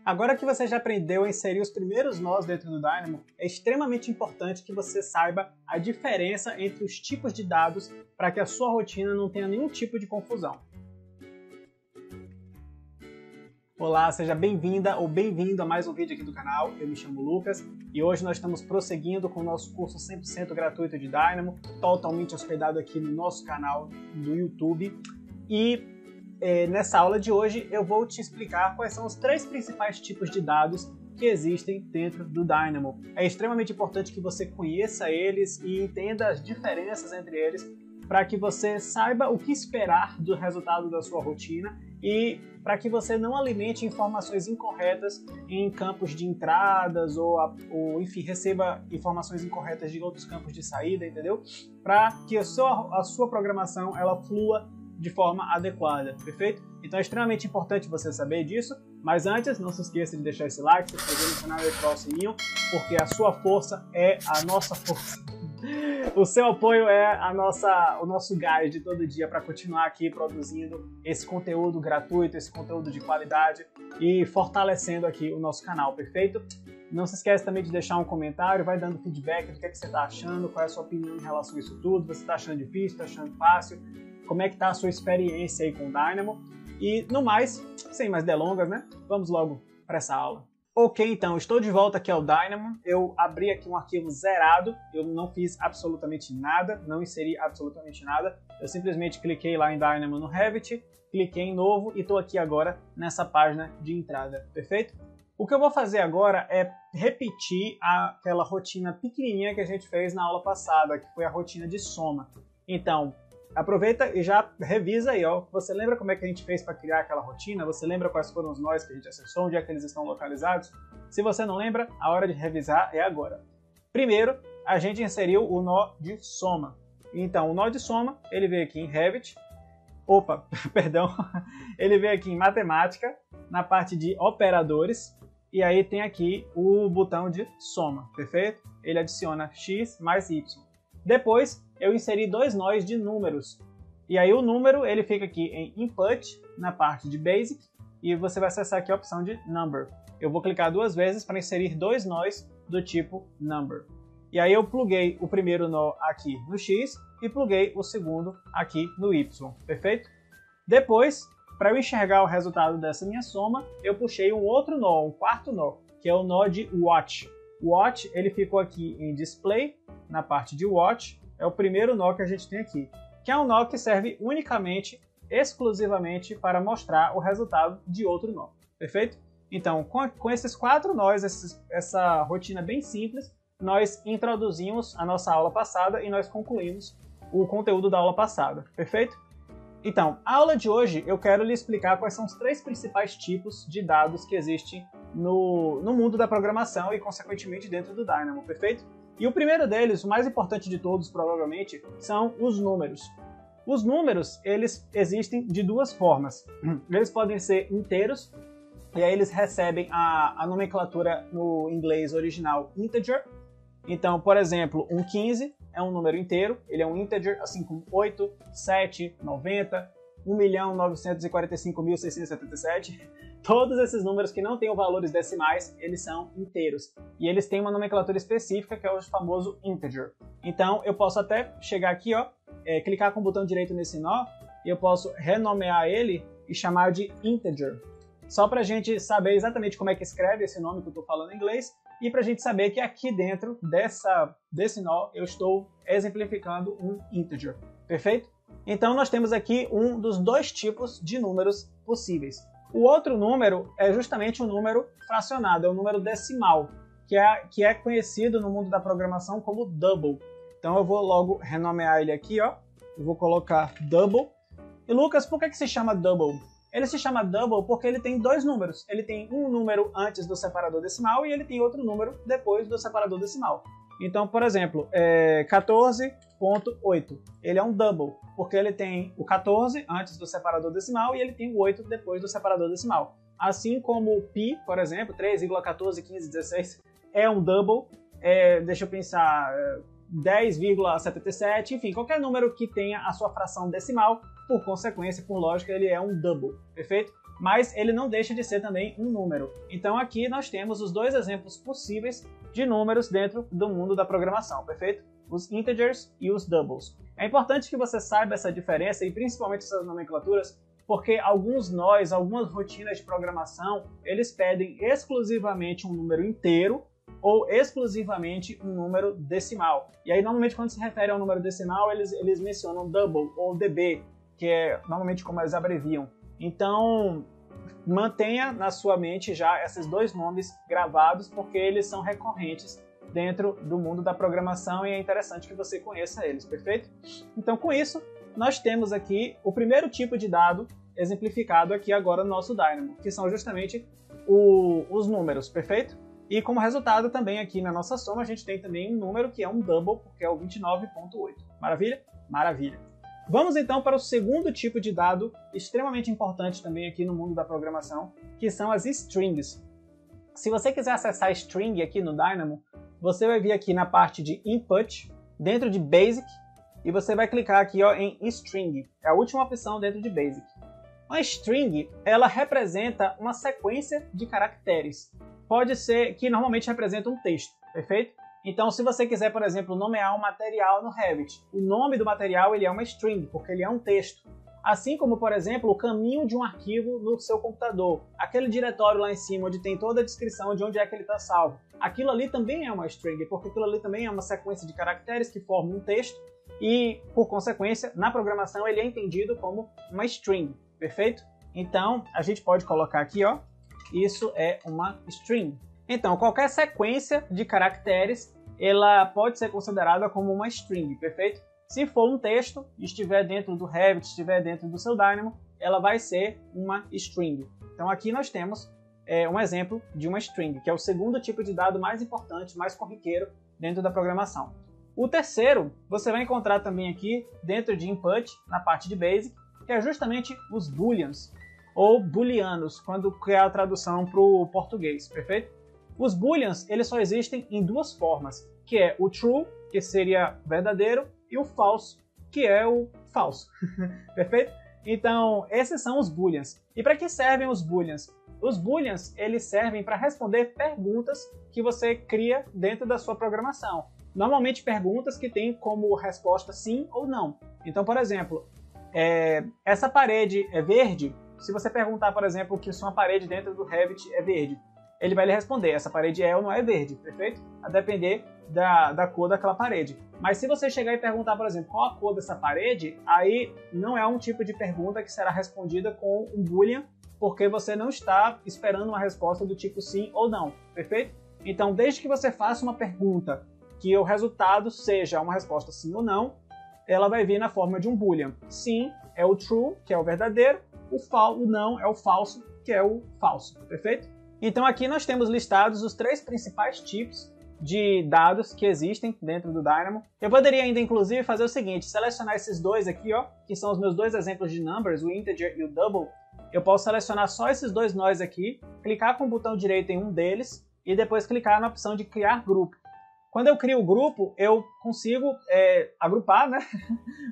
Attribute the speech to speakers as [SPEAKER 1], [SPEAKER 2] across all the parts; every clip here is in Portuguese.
[SPEAKER 1] Agora que você já aprendeu a inserir os primeiros nós dentro do Dynamo, é extremamente importante que você saiba a diferença entre os tipos de dados para que a sua rotina não tenha nenhum tipo de confusão. Olá, seja bem-vinda ou bem-vindo a mais um vídeo aqui do canal. Eu me chamo Lucas e hoje nós estamos prosseguindo com o nosso curso 100% gratuito de Dynamo, totalmente hospedado aqui no nosso canal do YouTube. E nessa aula de hoje eu vou te explicar quais são os 3 principais tipos de dados que existem dentro do Dynamo. É extremamente importante que você conheça eles e entenda as diferenças entre eles para que você saiba o que esperar do resultado da sua rotina e para que você não alimente informações incorretas em campos de entradas ou enfim, receba informações incorretas de outros campos de saída, entendeu? Para que a sua programação ela flua de forma adequada, perfeito? Então é extremamente importante você saber disso, mas antes, não se esqueça de deixar esse like, se inscrever no canal e ativar o sininho, porque a sua força é a nossa força. O seu apoio é o nosso gás de todo dia para continuar aqui produzindo esse conteúdo gratuito, esse conteúdo de qualidade e fortalecendo aqui o nosso canal, perfeito? Não se esqueça também de deixar um comentário, vai dando feedback do que você está achando, qual é a sua opinião em relação a isso tudo, você está achando difícil, está achando fácil, como é que está a sua experiência aí com o Dynamo. E no mais, sem mais delongas, né? Vamos logo para essa aula. Ok, então, estou de volta aqui ao Dynamo. Eu abri aqui um arquivo zerado, eu não fiz absolutamente nada, não inseri absolutamente nada. Eu simplesmente cliquei lá em Dynamo no Revit, cliquei em novo e estou aqui agora nessa página de entrada, perfeito? O que eu vou fazer agora é repetir aquela rotina pequenininha que a gente fez na aula passada, que foi a rotina de soma. Então, aproveita e já revisa aí, ó. Você lembra como é que a gente fez para criar aquela rotina? Você lembra quais foram os nós que a gente acessou, onde é que eles estão localizados? Se você não lembra, a hora de revisar é agora. Primeiro, a gente inseriu o nó de soma. Então, o nó de soma, ele veio aqui em Revit. Opa, perdão. Ele veio aqui em Matemática, na parte de operadores. E aí tem aqui o botão de soma, perfeito? Ele adiciona x mais y. Depois, eu inseri 2 nós de números. E aí o número, ele fica aqui em Input, na parte de Basic, e você vai acessar aqui a opção de Number. Eu vou clicar 2 vezes para inserir 2 nós do tipo Number. E aí eu pluguei o primeiro nó aqui no X e pluguei o segundo aqui no Y, perfeito? Depois, para eu enxergar o resultado dessa minha soma, eu puxei um outro nó, um quarto nó, que é o nó de Watch. O Watch, ele ficou aqui em Display, na parte de Watch, é o primeiro nó que a gente tem aqui, que é um nó que serve unicamente, exclusivamente para mostrar o resultado de outro nó, perfeito? Então, com esses 4 nós, essa rotina bem simples, nós introduzimos a nossa aula passada e nós concluímos o conteúdo da aula passada, perfeito? Então, a aula de hoje eu quero lhe explicar quais são os 3 principais tipos de dados que existem no mundo da programação e, consequentemente, dentro do Dynamo, perfeito? E o primeiro deles, o mais importante de todos, provavelmente, são os números. Os números, eles existem de 2 formas. Eles podem ser inteiros, e aí eles recebem a nomenclatura no inglês original integer. Então, por exemplo, um 15 é um número inteiro, ele é um integer, assim como 8, 7, 90, 1.945.677. Todos esses números que não têm valores decimais, eles são inteiros. E eles têm uma nomenclatura específica, que é o famoso integer. Então, eu posso até chegar aqui, ó, clicar com o botão direito nesse nó, e eu posso renomear ele e chamar de integer. Só para a gente saber exatamente como é que escreve esse nome que eu estou falando em inglês, e para a gente saber que aqui dentro desse nó eu estou exemplificando um integer. Perfeito? Então, nós temos aqui um dos 2 tipos de números possíveis. O outro número é justamente um número fracionado, é um número decimal, que é conhecido no mundo da programação como double. Então eu vou logo renomear ele aqui, ó. Eu vou colocar double. E Lucas, por que se chama double? Ele se chama double porque ele tem 2 números. Ele tem um número antes do separador decimal e ele tem outro número depois do separador decimal. Então, por exemplo, 14.8. Ele é um double, porque ele tem o 14 antes do separador decimal e ele tem o 8 depois do separador decimal. Assim como o pi, por exemplo, 3,141516 é um double. Deixa eu pensar, 10,77, enfim, qualquer número que tenha a sua fração decimal, por consequência, por lógica, ele é um double, perfeito? mas ele não deixa de ser também um número. Então aqui nós temos os dois exemplos possíveis de números dentro do mundo da programação, perfeito? Os integers e os doubles. É importante que você saiba essa diferença e principalmente essas nomenclaturas, porque alguns nós, algumas rotinas de programação, eles pedem exclusivamente um número inteiro ou exclusivamente um número decimal. E aí normalmente quando se refere ao número decimal, eles mencionam double ou db, que é normalmente como eles abreviam. Então, mantenha na sua mente já esses dois nomes gravados, porque eles são recorrentes dentro do mundo da programação e é interessante que você conheça eles, perfeito? Então, com isso, nós temos aqui o primeiro tipo de dado exemplificado aqui agora no nosso Dynamo, que são justamente os números, perfeito? E como resultado também aqui na nossa soma, a gente tem também um número que é um double, porque é o 29.8. Maravilha? Maravilha! Vamos então para o segundo tipo de dado, extremamente importante também aqui no mundo da programação, que são as strings. Se você quiser acessar string aqui no Dynamo, você vai vir aqui na parte de Input, dentro de Basic, e você vai clicar aqui ó, em String, é a última opção dentro de Basic. Uma string, ela representa uma sequência de caracteres. Pode ser que normalmente representa um texto, perfeito? Então, se você quiser, por exemplo, nomear um material no Revit, o nome do material ele é uma string, porque ele é um texto. Assim como, por exemplo, o caminho de um arquivo no seu computador. Aquele diretório lá em cima, onde tem toda a descrição de onde é que ele está salvo. Aquilo ali também é uma string, porque aquilo ali também é uma sequência de caracteres que formam um texto e, por consequência, na programação ele é entendido como uma string, perfeito? Então, a gente pode colocar aqui, ó, isso é uma string. Então, qualquer sequência de caracteres, ela pode ser considerada como uma string, perfeito? Se for um texto, estiver dentro do Revit, estiver dentro do seu Dynamo, ela vai ser uma string. Então, aqui nós temos um exemplo de uma string, que é o segundo tipo de dado mais importante, mais corriqueiro dentro da programação. O terceiro, você vai encontrar também aqui dentro de Input, na parte de Basic, que é justamente os booleans, ou booleanos, quando é a tradução para o português, perfeito? Os booleans, eles só existem em duas formas, que é o true, que seria verdadeiro, e o false, que é o falso, perfeito? Então, esses são os booleans. E para que servem os booleans? Os booleans, eles servem para responder perguntas que você cria dentro da sua programação. Normalmente perguntas que têm como resposta sim ou não. Então, por exemplo, essa parede é verde? Se você perguntar, por exemplo, que se uma parede dentro do Revit é verde, ele vai lhe responder, essa parede é ou não é verde, perfeito? A depender da cor daquela parede. Mas se você chegar e perguntar, por exemplo, qual a cor dessa parede, aí não é um tipo de pergunta que será respondida com um boolean, porque você não está esperando uma resposta do tipo sim ou não, perfeito? Então, desde que você faça uma pergunta que o resultado seja uma resposta sim ou não, ela vai vir na forma de um boolean. Sim é o true, que é o verdadeiro, o não é o falso, que é o falso, perfeito? Então aqui nós temos listados os três principais tipos de dados que existem dentro do Dynamo. Eu poderia ainda, inclusive, fazer o seguinte, selecionar esses dois aqui, ó, que são os meus dois exemplos de numbers, o integer e o double. Eu posso selecionar só esses dois nós aqui, clicar com o botão direito em um deles e depois clicar na opção de criar grupo. Quando eu crio o grupo, eu consigo agrupar, né,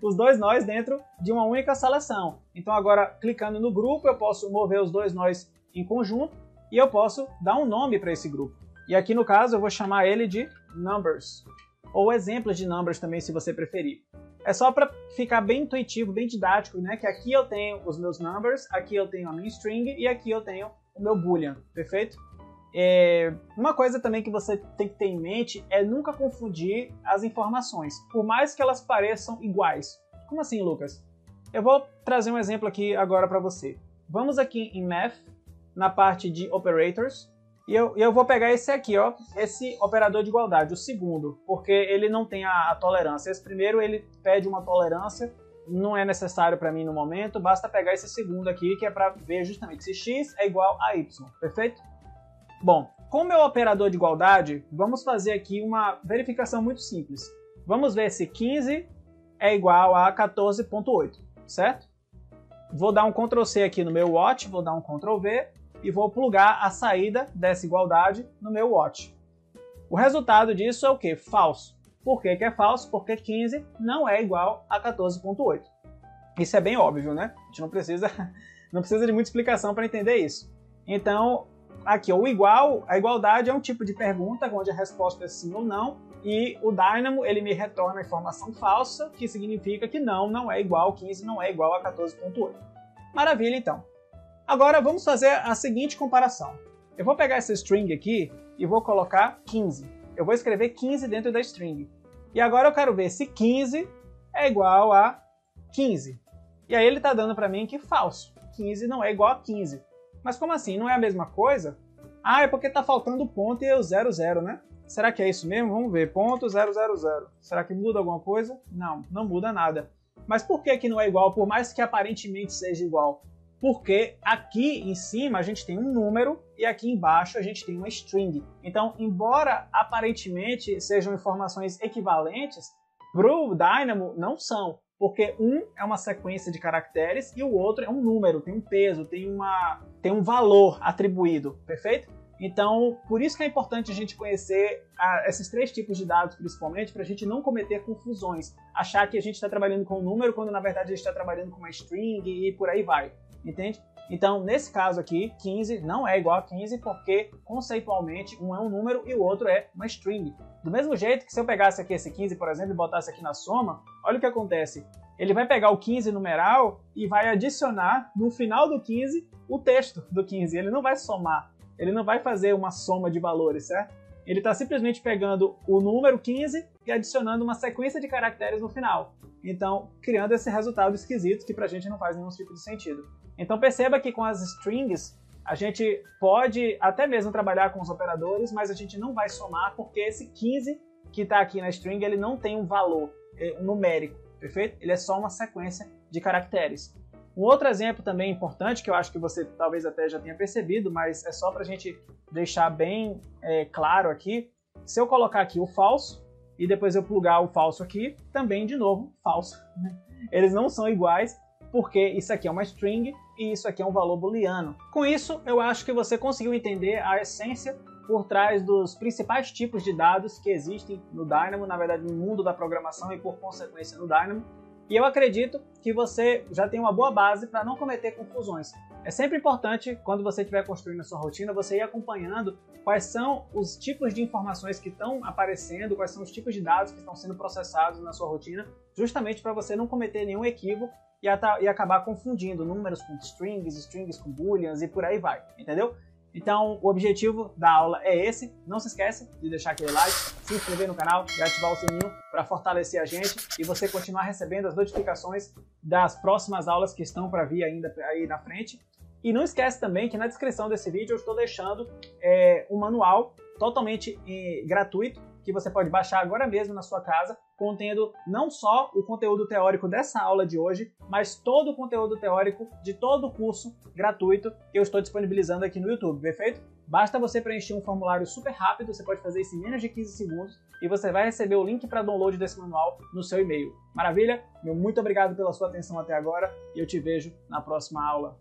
[SPEAKER 1] os dois nós dentro de uma única seleção. Então agora, clicando no grupo, eu posso mover os dois nós em conjunto e eu posso dar um nome para esse grupo. E aqui no caso eu vou chamar ele de numbers, ou exemplos de numbers também, se você preferir. É só para ficar bem intuitivo, bem didático, né? Que aqui eu tenho os meus numbers, aqui eu tenho a minha string e aqui eu tenho o meu boolean, perfeito? Uma coisa também que você tem que ter em mente é nunca confundir as informações, por mais que elas pareçam iguais. Como assim, Lucas? Eu vou trazer um exemplo aqui agora para você. Vamos aqui em Math, na parte de Operators, e eu vou pegar esse aqui, ó, esse operador de igualdade, o segundo, porque ele não tem a tolerância. Esse primeiro ele pede uma tolerância, não é necessário para mim no momento, basta pegar esse segundo aqui, que é para ver justamente se x é igual a y, perfeito? Bom, com o meu operador de igualdade, vamos fazer aqui uma verificação muito simples. Vamos ver se 15 é igual a 14.8, certo? Vou dar um Ctrl C aqui no meu watch, vou dar um Ctrl V e vou plugar a saída dessa igualdade no meu watch. O resultado disso é o quê? Falso. Por que é falso? Porque 15 não é igual a 14.8. Isso é bem óbvio, né? A gente não precisa Não precisa de muita explicação para entender isso. Então, aqui, o igual, a igualdade é um tipo de pergunta onde a resposta é sim ou não, e o Dynamo, ele me retorna a informação falsa, que significa que não é igual, 15 não é igual a 14.8. Maravilha, então. Agora, vamos fazer a seguinte comparação. Eu vou pegar essa string aqui e vou colocar 15. Eu vou escrever 15 dentro da string. E agora eu quero ver se 15 é igual a 15. E aí ele está dando para mim que falso. 15 não é igual a 15. Mas como assim? Não é a mesma coisa? Ah, é porque está faltando o ponto e o 00, né? Será que é isso mesmo? Vamos ver. Ponto 000. Será que muda alguma coisa? Não, não muda nada. Mas por que não é igual, por mais que aparentemente seja igual? Porque aqui em cima a gente tem um número e aqui embaixo a gente tem uma string. Então, embora aparentemente sejam informações equivalentes, para o Dynamo não são. Porque um é uma sequência de caracteres e o outro é um número, tem um peso, tem um valor atribuído, perfeito? Então, por isso que é importante a gente conhecer esses três tipos de dados, principalmente, para a gente não cometer confusões. Achar que a gente está trabalhando com um número, quando na verdade a gente está trabalhando com uma string e por aí vai, entende? Então, nesse caso aqui, 15 não é igual a 15 porque, conceitualmente, um é um número e o outro é uma string. Do mesmo jeito que se eu pegasse aqui esse 15, por exemplo, e botasse aqui na soma, olha o que acontece. Ele vai pegar o 15 numeral e vai adicionar, no final do 15, o texto do 15. Ele não vai somar. Ele não vai fazer uma soma de valores, certo? Ele está simplesmente pegando o número 15 e adicionando uma sequência de caracteres no final. Então, criando esse resultado esquisito que pra gente não faz nenhum tipo de sentido. Então perceba que com as strings, a gente pode até mesmo trabalhar com os operadores, mas a gente não vai somar porque esse 15 que está aqui na string, ele não tem um valor numérico, perfeito? Ele é só uma sequência de caracteres. Um outro exemplo também importante, que eu acho que você talvez até já tenha percebido, mas é só para a gente deixar bem claro aqui. Se eu colocar aqui o falso e depois eu plugar o falso aqui, também de novo falso. Eles não são iguais porque isso aqui é uma string e isso aqui é um valor booleano. Com isso, eu acho que você conseguiu entender a essência por trás dos principais tipos de dados que existem no Dynamo, na verdade no mundo da programação e por consequência no Dynamo. E eu acredito que você já tem uma boa base para não cometer confusões. É sempre importante, quando você estiver construindo a sua rotina, você ir acompanhando quais são os tipos de informações que estão aparecendo, quais são os tipos de dados que estão sendo processados na sua rotina, justamente para você não cometer nenhum equívoco e acabar confundindo números com strings com booleans e por aí vai, entendeu? Então, o objetivo da aula é esse. Não se esquece de deixar aquele like, se inscrever no canal e ativar o sininho para fortalecer a gente e você continuar recebendo as notificações das próximas aulas que estão para vir ainda aí na frente. E não esquece também que na descrição desse vídeo eu estou deixando um manual totalmente gratuito que você pode baixar agora mesmo na sua casa, contendo não só o conteúdo teórico dessa aula de hoje, mas todo o conteúdo teórico de todo o curso gratuito que eu estou disponibilizando aqui no YouTube, perfeito? Basta você preencher um formulário super rápido, você pode fazer isso em menos de 15 segundos e você vai receber o link para download desse manual no seu e-mail. Maravilha? Meu muito obrigado pela sua atenção até agora e eu te vejo na próxima aula.